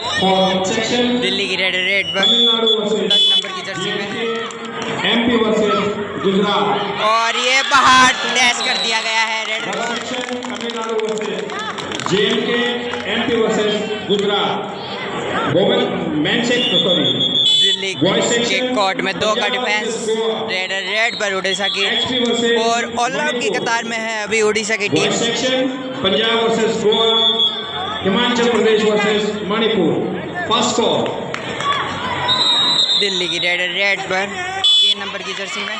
दिल्ली की रेड पर 10 नंबर की जर्सी में एमपी वर्सेस गुजरात। और ये बाहर डैश कर दिया गया है red. Tamil Nadu versus JNK, MP versus Gujarat. Delhi के कोर्ट में 2 का डिफेंस, रेड पर उड़ीसा की, और ऑल आउट की कतार में है अभी उड़ीसा की team. Punjab versus Goa, Himachal Pradesh versus Manipur. First score Delhi की रेड पर 3 नंबर की जर्सी में।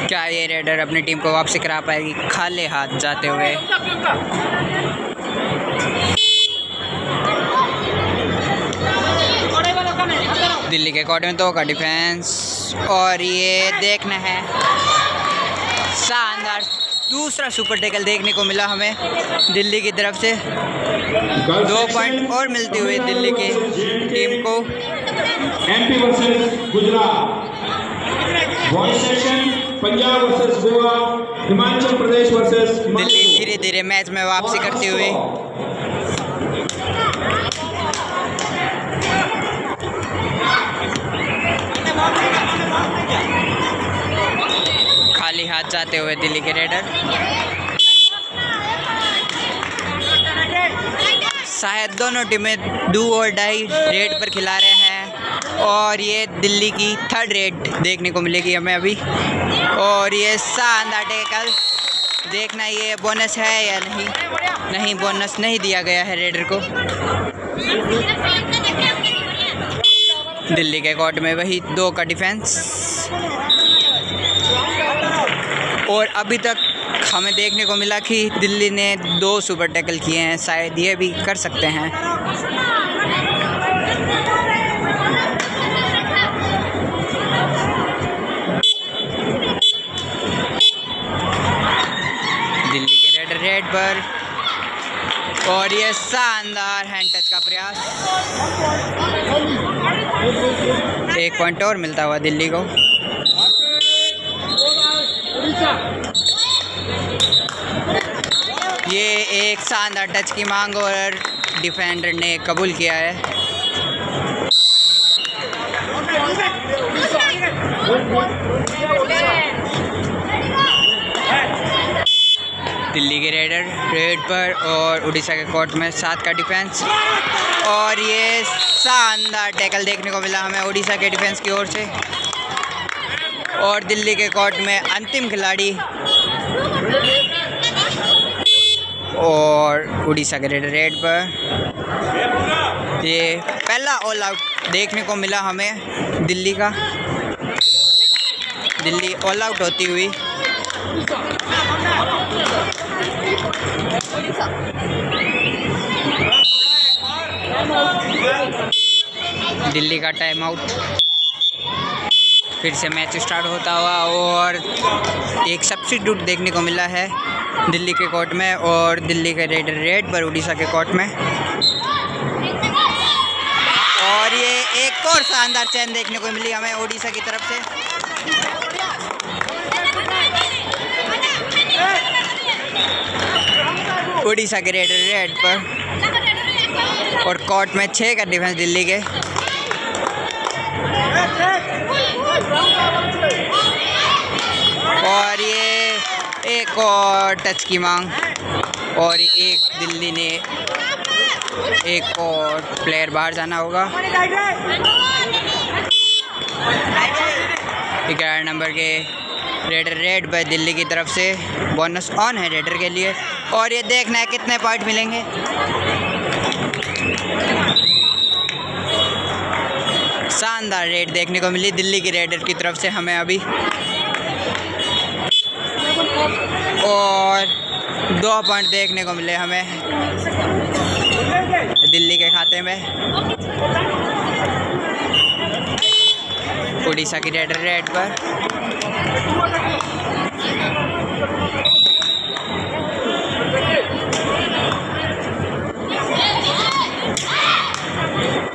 क्या ये रेडर अपनी टीम को वापसी करा पाएगी खाली हाथ जाते हुए? दिल्ली के कोर्ट में 2 का डिफेंस, और ये देखना है शानदार दूसरा सुपर टैकल देखने को मिला हमें दिल्ली की तरफ से। 2 पॉइंट और मिलते हुए दिल्ली की टीम को। MP versus Gujarat. Boys section Punjab versus Goa, Himachal Pradesh versus Delhi धीरे धीरे मैच में वापसी करती हुई। खाली हाथ जाते हुए दिल्ली के रेडर। शायद दोनों टीमें डू और डाई रेड पर खिला रहे हैं, और ये दिल्ली की 3rd रेड देखने को मिलेगी हमें अभी। और ये शानदार टैकल, देखना ये बोनस है या नहीं बोनस नहीं दिया गया है रेडर को। दिल्ली के कोर्ट में वही 2 का डिफेंस, और अभी तक हमें देखने को मिला कि दिल्ली ने 2 सुपर टैकल किए हैं, शायद ये भी कर सकते हैं। दिल्ली के रेड पर, और ये शानदार हैंड टच का प्रयास। 1 पॉइंट और मिलता हुआ दिल्ली को। ये एक शानदार टच की मांग और डिफेंडर ने कबूल किया है। दिल्ली के रेड पर और उड़ीसा के कोर्ट में 7 का डिफेंस, और ये शानदार टैकल देखने को मिला हमें उड़ीसा के डिफेंस की ओर से। और दिल्ली के कोर्ट में अंतिम खिलाड़ी और उड़ीसा के रेड पर ये पहला ऑल आउट देखने को मिला हमें दिल्ली का। दिल्ली ऑल आउट होती हुई। दिल्ली का टाइम आउट, फिर से मैच स्टार्ट होता हुआ, और एक सब्स्टिट्यूट देखने को मिला है दिल्ली के कोर्ट में, और दिल्ली के रेड पर उड़ीसा के कोर्ट में। और ये एक और शानदार चैन देखने को मिली हमें उड़ीसा की तरफ से। उड़ीसा के रेड पर, और कोर्ट में 6 का डिफेंस दिल्ली के। और ये एक और टच की मांग, और एक दिल्ली ने एक और प्लेयर बाहर जाना होगा। 11 नंबर के रेड पर दिल्ली की तरफ से बोनस ऑन है रेडर के लिए, और ये देखना है कितने पॉइंट मिलेंगे। शानदार रेड देखने को मिली दिल्ली की रेडर की तरफ से हमें अभी, और 2 पॉइंट देखने को मिले हमें दिल्ली के खाते में। उड़ीसा की रेड पर,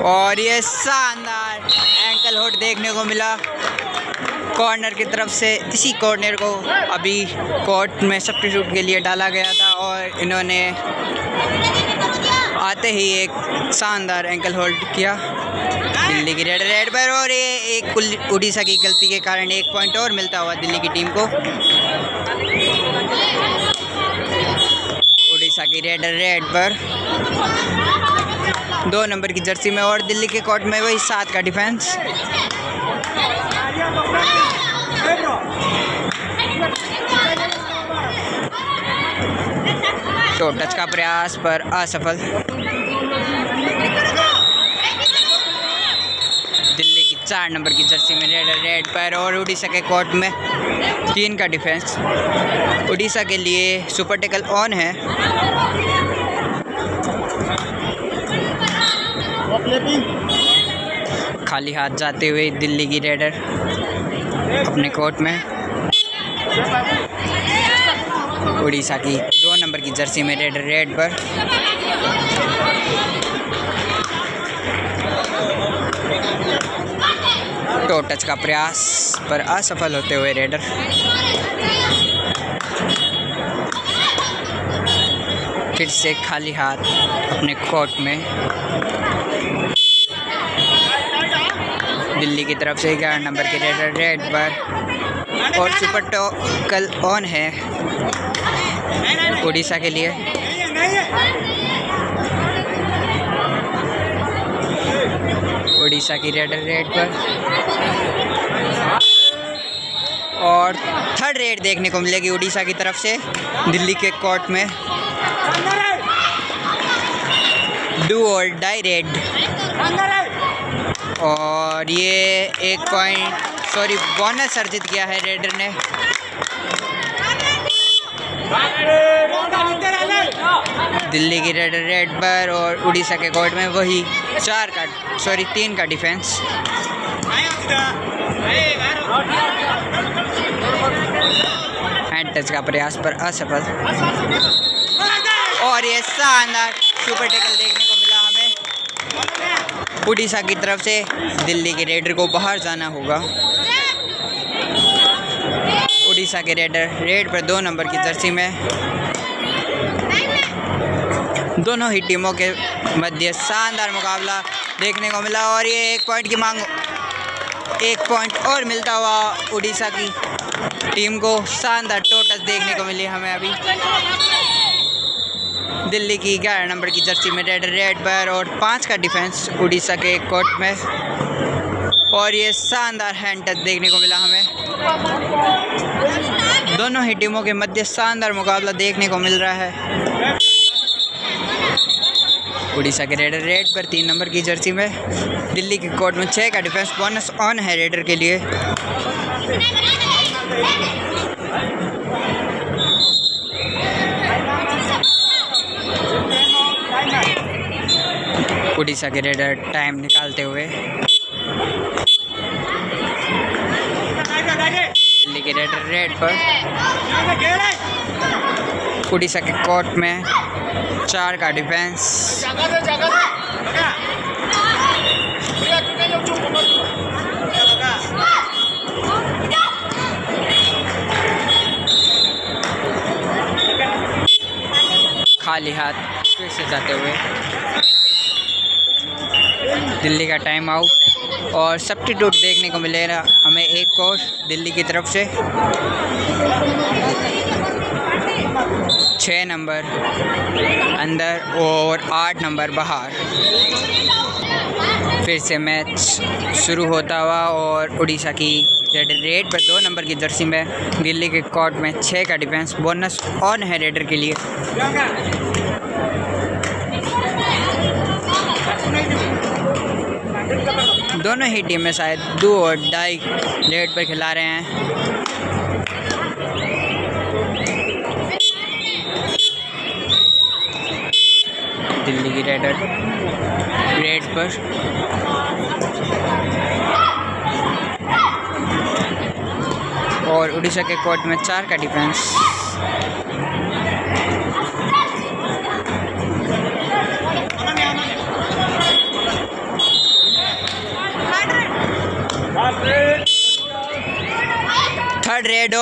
और ये शानदार एंकल होल्ड देखने को मिला कॉर्नर की तरफ से इसी कॉर्नर को अभी कोर्ट में सब्स्टिट्यूट के लिए डाला गया था और इन्होंने आते ही एक शानदार एंकल होल्ड किया दिल्ली की रेड पर, और ये एक उड़ीसा की गलती के कारण 1 पॉइंट और मिलता हुआ दिल्ली की टीम को। उड़ीसा की रेड पर 2 नंबर की जर्सी में, और दिल्ली के कोर्ट में वही 7 का डिफेंस। तो टच का प्रयास पर असफल। दिल्ली की 4 नंबर की जर्सी में रेड पर, और उड़ीसा के कोर्ट में 3 का डिफेंस। उड़ीसा के लिए सुपर टैकल ऑन है। खाली हाथ जाते हुए दिल्ली की रेडर अपने कोर्ट में। उड़ीसा की 2 नंबर की जर्सी में रेड पर। तो टच का प्रयास पर असफल होते हुए रेडर। फिर से खाली हाथ अपने कोर्ट में। दिल्ली की तरफ से 11 नंबर के रेड पर, और सुपर टैकल ऑन है उड़ीसा के लिए। उड़ीसा की रेड पर, और 3rd रेड देखने को मिलेगी उड़ीसा की तरफ से दिल्ली के कोर्ट में। डू और डाई रेड, और ये 1 पॉइंट बोनस अर्जित किया है रेडर ने। दिल्ली की रेड पर, और उड़ीसा के कोर्ट में वही 3 का डिफेंस। हैंड टच का प्रयास पर असफल, और ये शानदार सुपर टैकल देखने को मिला हमें उड़ीसा की तरफ से। दिल्ली के रेडर को बाहर जाना होगा। उड़ीसा के रेड पर 2 नंबर की जर्सी में। दोनों ही टीमों के मध्य शानदार मुकाबला देखने को मिला, और ये 1 पॉइंट की मांग, 1 पॉइंट और मिलता हुआ उड़ीसा की टीम को। शानदार टच देखने को मिली हमें अभी दिल्ली की 11 नंबर की जर्सी में रेड पर, और 5 का डिफेंस उड़ीसा के कोर्ट में। और ये शानदार हैंड टच देखने को मिला हमें। दोनों ही टीमों के मध्य शानदार मुकाबला देखने को मिल रहा है। उड़ीसा के रेड पर 3 नंबर की जर्सी में। दिल्ली के कोर्ट में 6 का डिफेंस। बोनस ऑन है रेडर के लिए। उड़ीसा के रेडर टाइम निकालते हुए। दिल्ली के रेड पर, उड़ीसा के कोर्ट में 4 का डिफेंस। खाली हाथ फिर से जाते हुए दिल्ली का टाइम आउट, और सब्स्टिट्यूट देखने को मिलेगा हमें एक और दिल्ली की तरफ से। 6 नंबर अंदर और 8 नंबर बाहर। फिर से मैच शुरू होता हुआ, और उड़ीसा की रेड पर 2 नंबर की जर्सी में। दिल्ली के कोर्ट में 6 का डिफेंस। बोनस ऑन है रेडर के लिए। दोनों ही टीमें शायद डू और डाई रेड पर खिला रहे हैं। दिल्ली की रेड पर, और उड़ीसा के कोर्ट में 4 का डिफेंस।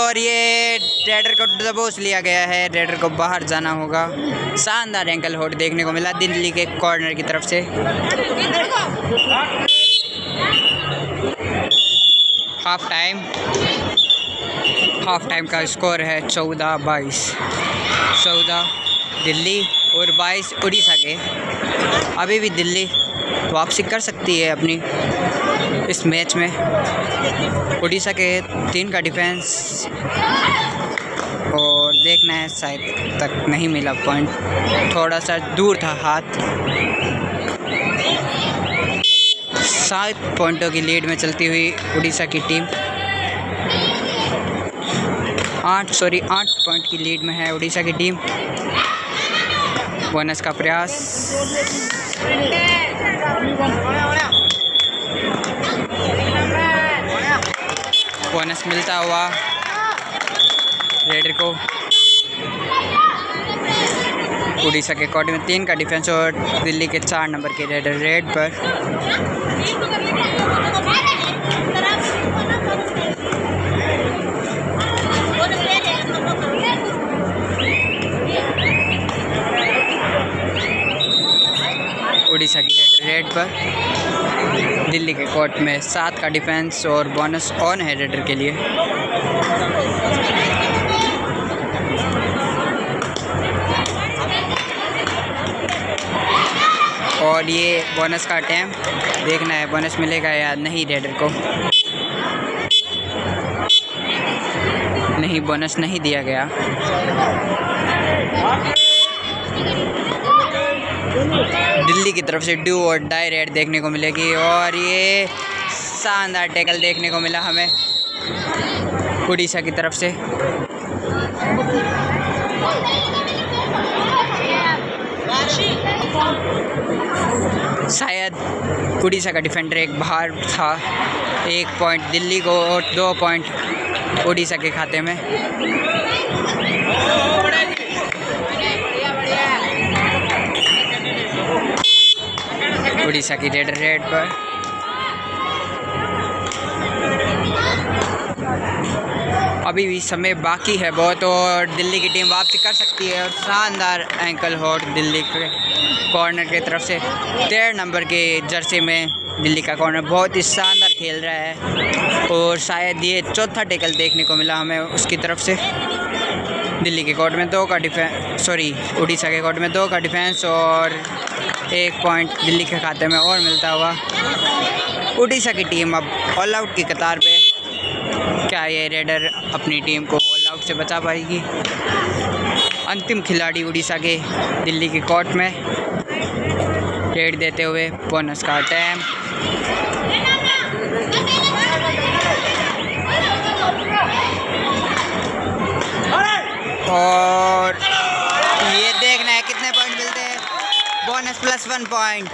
और ये रेडर को दबोच लिया गया है, रेडर को बाहर जाना होगा। शानदार एंकल होल्ड देखने को मिला दिल्ली के कॉर्नर की तरफ से। हाफ टाइम का स्कोर है 14-22। 14 दिल्ली और 22 उड़ीसा के। अभी भी दिल्ली वापसी कर सकती है अपनी इस मैच में। उड़ीसा के 3 का डिफेंस और देखना है, शायद तक नहीं मिला पॉइंट, थोड़ा सा दूर था हाथ। 7 पॉइंटों की लीड में चलती हुई उड़ीसा की टीम 8 पॉइंट की लीड में है उड़ीसा की टीम। बोनस का प्रयास, बोनस मिलता हुआ रेडर को। उड़ीसा के कोर्ट में 3 का डिफेंस और दिल्ली के 4 नंबर के रेडर रेड पर। उड़ीसा की रेड पर। दिल्ली के कोर्ट में 7 का डिफेंस और बोनस ऑन है रेडर के लिए। और ये बोनस का अटैम्प्ट, देखना है बोनस मिलेगा या नहीं रेडर को। नहीं, बोनस नहीं दिया गया। दिल्ली की तरफ से डू और डाई रेड देखने को मिलेगी और ये शानदार टैकल देखने को मिला हमें उड़ीसा की तरफ से। शायद उड़ीसा का डिफेंडर एक बाहर था। 1 पॉइंट दिल्ली को और 2 पॉइंट उड़ीसा के खाते में। उड़ीसा की रेड पर। अभी भी समय बाकी है बहुत और दिल्ली की टीम वापसी कर सकती है। और शानदार एंकल होल्ड दिल्ली के कॉर्नर की तरफ से। 13 नंबर के जर्सी में दिल्ली का कॉर्नर बहुत ही शानदार खेल रहा है और शायद ये चौथा टैकल देखने को मिला हमें उसकी तरफ से। दिल्ली के कोर्ट में 2 का डिफेंस, उड़ीसा के कोर्ट में 2 का डिफेंस और 1 पॉइंट दिल्ली के खाते में और मिलता हुआ। उड़ीसा की टीम अब ऑल आउट की कतार पे। क्या ये रेडर अपनी टीम को ऑल आउट से बचा पाएगी? अंतिम खिलाड़ी उड़ीसा के दिल्ली के कोर्ट में रेड देते हुए बोनस का अटैम्प्ट। और ये देखना है कितने पॉइंट मिलते हैं। Bonus +1 point.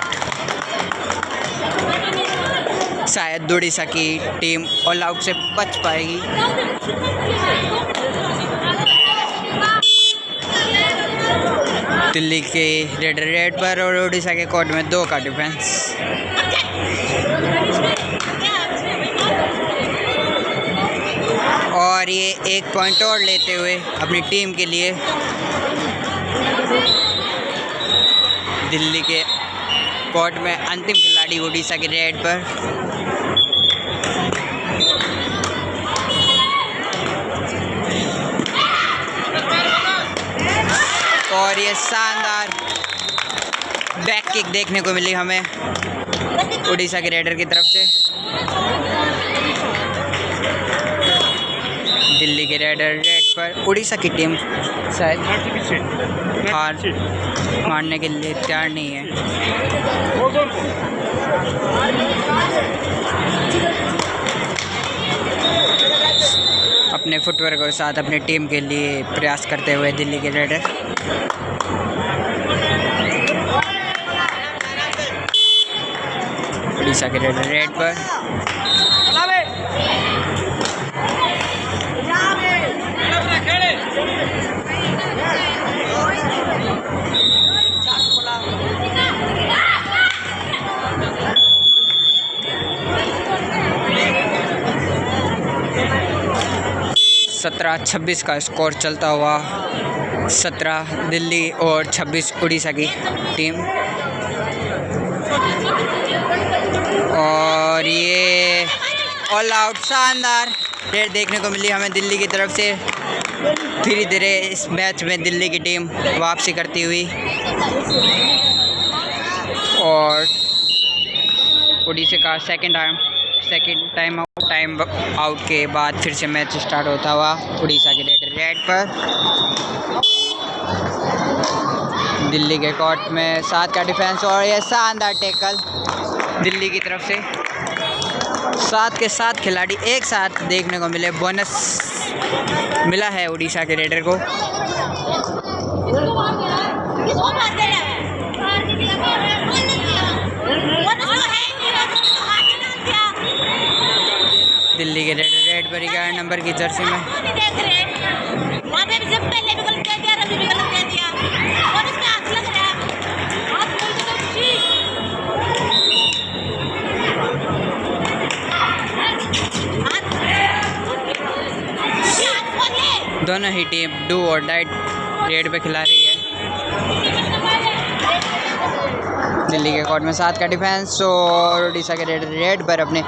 शायद उड़ीसा की टीम ऑल आउट से बच पाएगी। दिल्ली के रेड पर और उड़ीसा के कोर्ट में 2 का डिफेंस। और ये 1 पॉइंट और लेते हुए अपनी टीम के लिए दिल्ली के कोर्ट में अंतिम खिलाड़ी उड़ीसा के रेड पर। और ये शानदार बैक किक देखने को मिली हमें उड़ीसा के रेडर की तरफ से। दिल्ली के रेडर रेड पर। उड़ीसा की टीम शायद हार मारने के लिए तैयार नहीं है। अपने फुटवर्क के साथ अपनी टीम के लिए प्रयास करते हुए दिल्ली के रेडर। उड़ीसा के रेडर रेड पर। 17-26 का स्कोर चलता हुआ। 17 दिल्ली और 26 उड़ीसा की टीम। और ये ऑल आउट शानदार रेड देखने को मिली हमें दिल्ली की तरफ से। धीरे धीरे इस मैच में दिल्ली की टीम वापसी करती हुई और उड़ीसा का सेकंड टाइम आउट के बाद फिर से मैच स्टार्ट होता हुआ उड़ीसा के रेड पर। दिल्ली के कोर्ट में 7 का डिफेंस और ये शानदार टैकल दिल्ली की तरफ से। 7 के 7 खिलाड़ी एक साथ देखने को मिले। बोनस मिला है उड़ीसा के रेडर को। दिल्ली के रेड पर 11 नंबर की जर्सी में दोनों ही टीम डू और डाइट रेड पे खिला रही है। दिल्ली के कोर्ट में 7 का डिफेंस और उड़ीसा के रेड पर अपने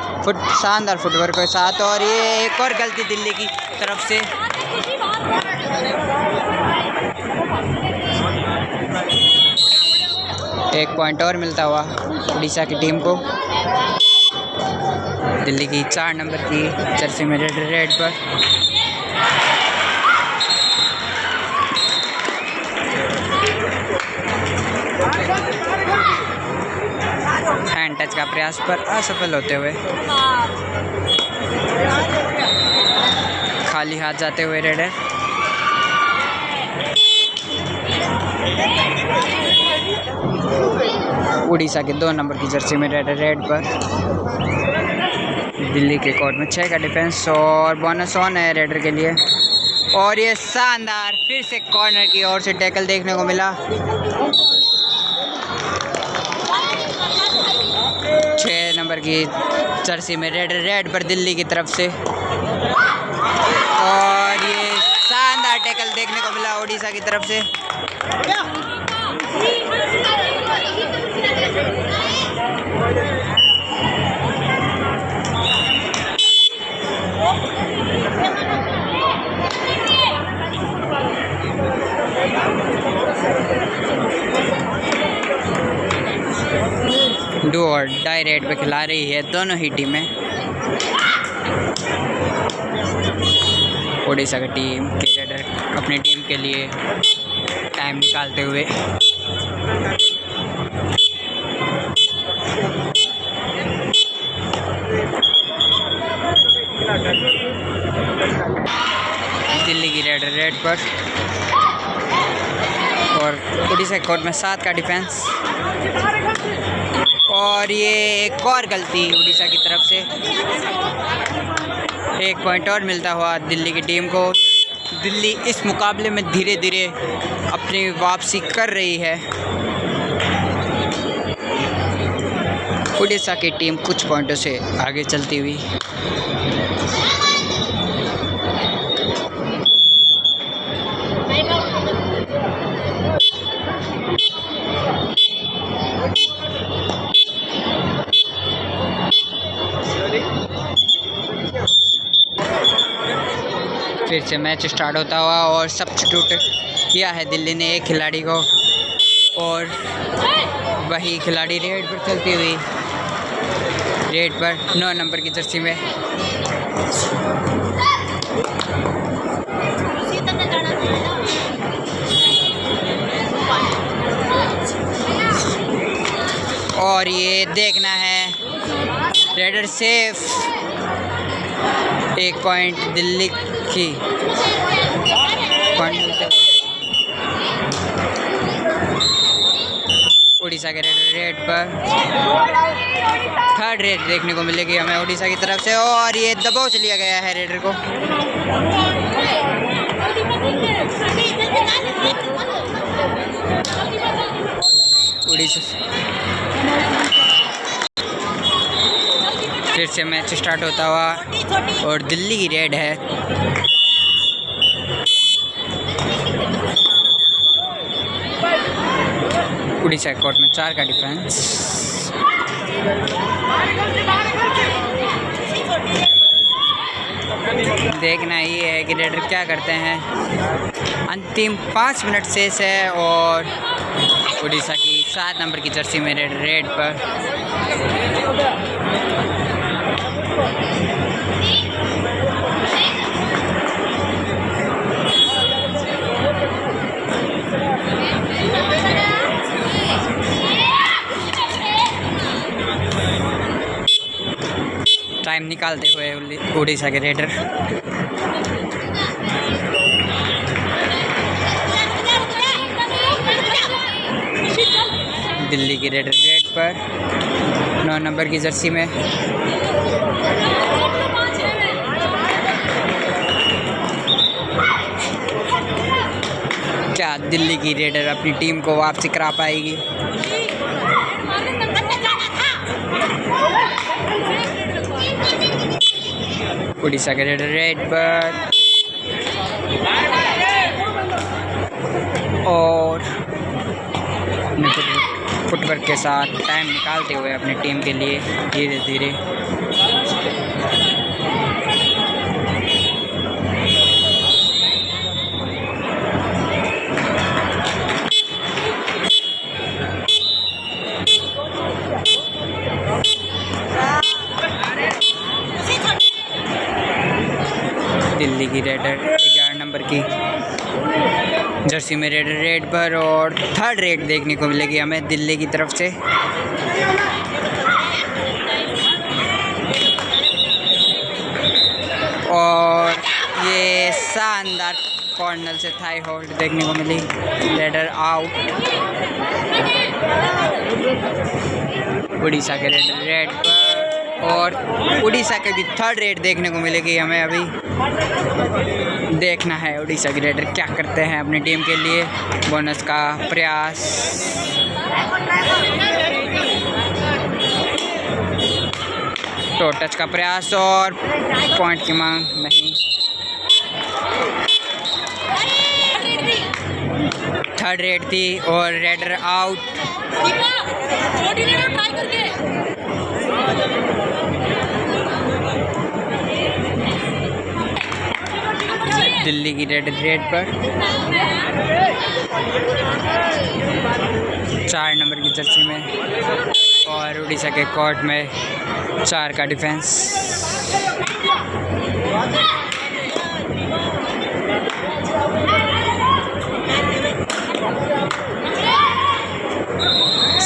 शानदार फुटवर्क के साथ। और ये एक और गलती दिल्ली की तरफ से। एक पॉइंट और मिलता हुआ उड़ीसा की टीम को। दिल्ली की 4 नंबर की जर्सी में रेड पर हैंड टच का प्रयास पर असफल होते हुए खाली हाथ जाते हुए रेडर। उड़ीसा के 2 नंबर की जर्सी में रेड पर। दिल्ली के कोर्ट में 6 का डिफेंस और बोनस ऑन है रेडर के लिए। और ये शानदार फिर से कॉर्नर की ओर से टैकल देखने को मिला। 6 नंबर की जर्सी में रेड पर दिल्ली की तरफ से। और ये शानदार टैकल देखने को मिला उड़ीसा की तरफ से। डू और डाई रेड पे खिला रही है दोनों ही टीमें। उड़ीसा की टीम के रेडर अपनी टीम के लिए टाइम निकालते हुए दिल्ली की रेड पर और उड़ीसा कोर्ट में 7 का डिफेंस। और ये एक और गलती उड़ीसा की तरफ से। एक पॉइंट और मिलता हुआ दिल्ली की टीम को। दिल्ली इस मुकाबले में धीरे धीरे अपनी वापसी कर रही है। उड़ीसा की टीम कुछ पॉइंटों से आगे चलती हुई। फिर से मैच स्टार्ट होता हुआ और सब्स्टिट्यूट किया है दिल्ली ने एक खिलाड़ी को और वही खिलाड़ी रेड पर चलती हुई। रेड पर 9 नंबर की जर्सी में और ये देखना है रेडर सेफ। 1 पॉइंट दिल्ली की। उड़ीसा के रेड पर 3rd रेड देखने को मिलेगी हमें उड़ीसा की तरफ से। और ये दबोच लिया गया है रेडर को। उड़ीसा फिर से मैच स्टार्ट होता हुआ और दिल्ली की रेड है उड़ीसा के कोर्ट में 4 का डिफेंस। देखना ये है कि रेडर क्या करते हैं। अंतिम 5 मिनट शेष है और उड़ीसा की 7 नंबर की जर्सी में रेड पर। टाइम निकालते हुए उड़ीसा के रेडर। दिल्ली की रेडर रेड पर 9 नंबर की जर्सी में। क्या दिल्ली की रेडर अपनी टीम को वापसी करा पाएगी? उड़ीसा के रेडर रेड पर और फुटवर्क के साथ टाइम निकालते हुए अपनी टीम के लिए धीरे धीरे दिल्ली की रेडर 11 नंबर की जर्सी में रेडर रेड पर और 3rd रेड देखने को मिलेगी हमें दिल्ली की तरफ से। और ये शानदार कॉर्नर से थाई होल्ड देखने को मिली। Raider out. उड़ीसा के रेडर रेड पर और उड़ीसा के भी 3rd रेड देखने को मिलेगी हमें। अभी देखना है उड़ीसा के रेडर क्या करते हैं अपनी टीम के लिए। बोनस का प्रयास। टो टच का प्रयास और पॉइंट की मांग नहीं। 3rd रेड थी और रेडर आउट। दिल्ली की रेड पर 4 नंबर की जर्सी में और उड़ीसा के कोर्ट में 4 का डिफेंस।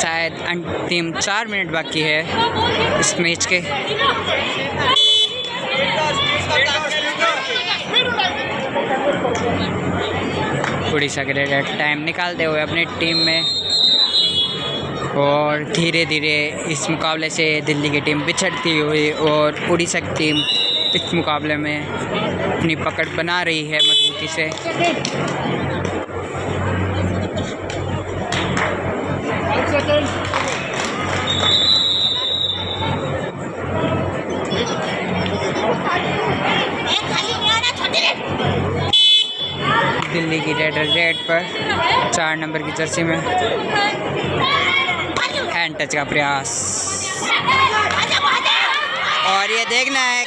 शायद अंतिम 4 मिनट बाकी है इस मैच के। उड़ीसा के रेडर टाइम निकालते हुए अपनी टीम में और धीरे धीरे इस मुकाबले से दिल्ली की टीम बिछड़ती हुई और उड़ीसा की टीम इस मुकाबले में अपनी पकड़ बना रही है मजबूती से। दिल्ली की रेडर रेड पर 4 नंबर की जर्सी में हैंड टच का प्रयास और ये देखना है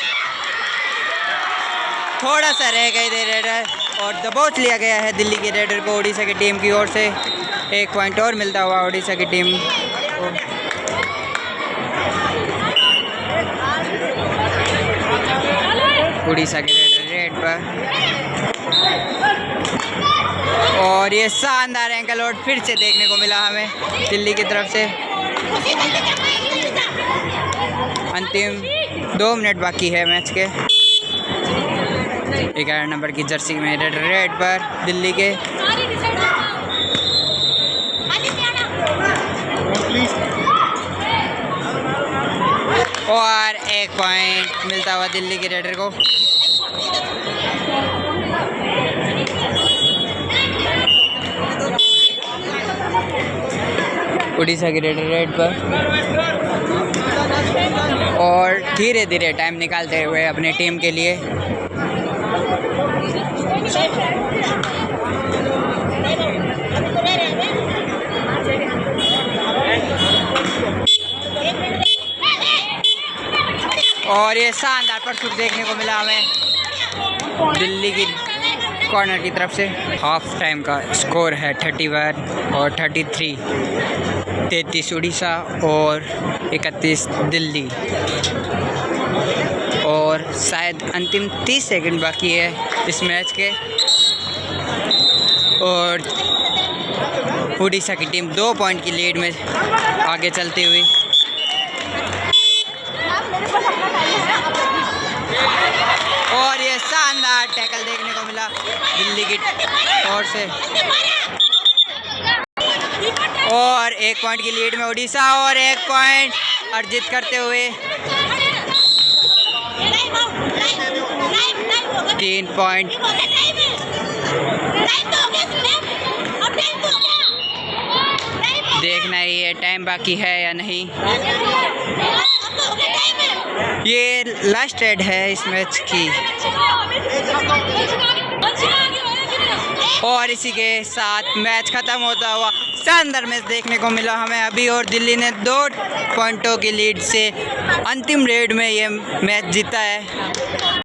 थोड़ा सा रह गए थे रेडर और दबोच लिया गया है दिल्ली की रेडर को उड़ीसा की टीम की ओर से। 1 पॉइंट और मिलता हुआ उड़ीसा की टीम को। उड़ीसा के रेडर रेड पर और ये शानदार एंकल आउट फिर से देखने को मिला हमें दिल्ली की तरफ से। अंतिम 2 मिनट बाकी है मैच के। 11 नंबर की जर्सी में रेड पर दिल्ली के और 1 पॉइंट मिलता हुआ दिल्ली के रेडर को। उड़ीसा की रेडर रेड पर और धीरे धीरे टाइम निकालते हुए अपनी टीम के लिए। और ये शानदार परसूट देखने को मिला हमें दिल्ली की कॉर्नर की तरफ से। हाफ टाइम का स्कोर है 31 और 33, 33 उड़ीसा और 31 दिल्ली। और शायद अंतिम 30 सेकंड बाकी है इस मैच के, और उड़ीसा की टीम 2 पॉइंट की लीड में आगे चलती हुई। और ये शानदार टैकल देखने को मिला दिल्ली की ओर से, और 1 पॉइंट की लीड में उड़ीसा, और 1 पॉइंट अर्जित करते हुए 3 पॉइंट। देखना ही है टाइम बाकी है या नहीं। ये लास्ट रेड है इस मैच की, और इसी के साथ मैच ख़त्म होता हुआ शानदार मैच देखने को मिला हमें अभी। और दिल्ली ने 2 पॉइंटों की लीड से अंतिम रेड में ये मैच जीता है।